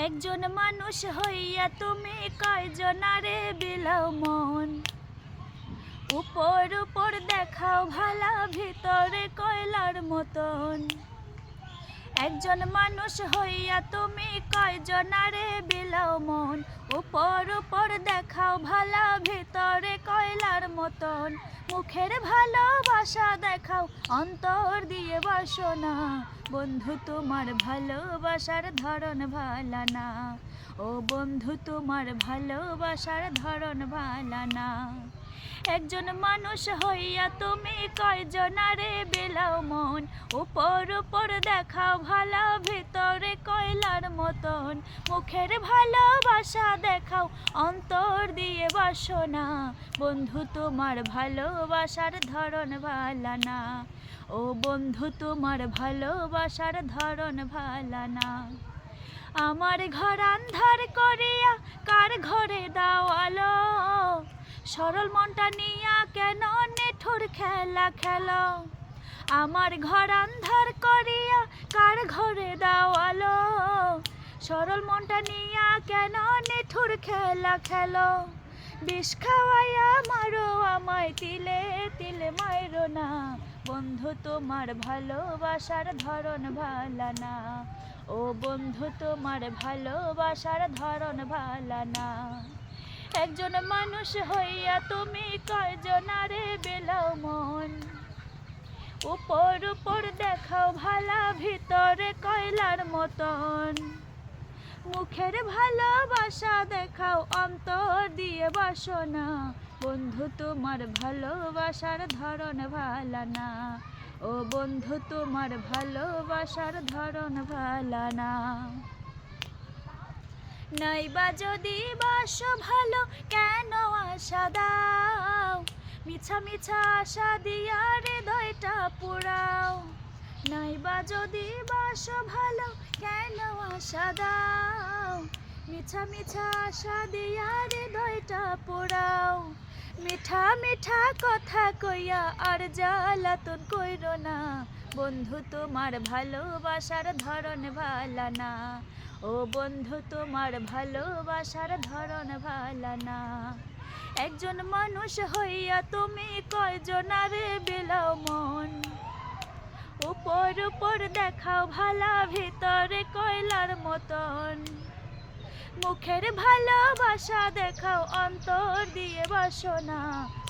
একজন মানুষ হইয়া তুমি কয়জনারে বিলাও মন। উপর উপর দেখাও ভালা, ভিতরে কয়লার মতন। একজন মানুষ হইয়া তুমি কয়জনারে বিলাও মন। উপর উপর দেখাও ভালা, ভিতরে কয়লার মতন। মুখের ভালোবাসা দেখাও, অন্তর দিয়ে বাসনা। বন্ধু তোমার ভালোবাসার ধরন ভালা না। ও বন্ধু তোমার ভালোবাসার ধরন ভালা না। একজন মানুষ হইয়া তুমি কয়জনারে বিলাও মন। উপর উপর দেখাও ভালা, ভিতরে কয়লার মতন। মুখের ভালোবাসা দেখাও, অন্তর দিয়ে বাসনা। বন্ধু তোমার ভালোবাসার ধরন ভালা না। ও বন্ধু তোমার ভালোবাসার ধরন ভালা না। আমার ঘর আন্ধার করিয়া কার ঘরে দাও আলো। সরল মনটা নিয়া কেন নিঠুর খেলা খেলো। আমার ঘর আন্ধার করিয়া কার ঘরে দাও আলো। সরল মনটা নিয়া কেন নিঠুর খেলা খেলো। বিষ খাওয়াইয়া মারো আমায়, তিলে তিলে মাইরো না। বন্ধু তোমার ভালোবাসার ধরন ভালা না। ও বন্ধু তোমার ভালোবাসার ধরন ভালা না। একজন মানুষ হইয়া তুমি কয়জনারে বিলাও মন। উপর উপর দেখাও ভালা, ভিতরে কয়লার মতন। মুখের ভালোবাসা দেখাও, অন্তর দিয়ে বাসনা। বন্ধু তোমার ভালোবাসার ধরন ভালা না। ও বন্ধু তোমার ভালোবাসার ধরন ভালা না। নাইবা যদি বাসো ভালো, কেন আশা দাও। মিছা মিছা আশা দিয়া হৃদয়টা পুরাও। নাইবা যদি বাসো ভালো, কেন আশা দাও। মিছা মিছা আশা দিয়া হৃদয়টা পুরাও। মিঠা মিঠা কথা কইয়া আর জ্বালাতন কইরো না। বন্ধু তোমার ভালোবাসার ধরন ভালা না। ও বন্ধু তোমার ভালোবাসার ধরন ভালা না। একজন মানুষ হইয়া তুমি কয়জনারে বিলাও মন। উপর উপর দেখাও ভালা, ভিতরে কয়লার মতন। মুখের ভালোবাসা দেখাও, অন্তর দিয়ে বাসনা।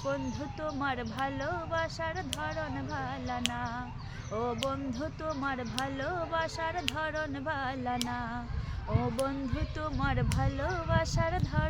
বন্ধু তোমার ভালোবাসার ধরন ভালা না। ও বন্ধু তোমার ভালোবাসার ধরন ভালা না। ও বন্ধু তোমার ভালোবাসার ধরন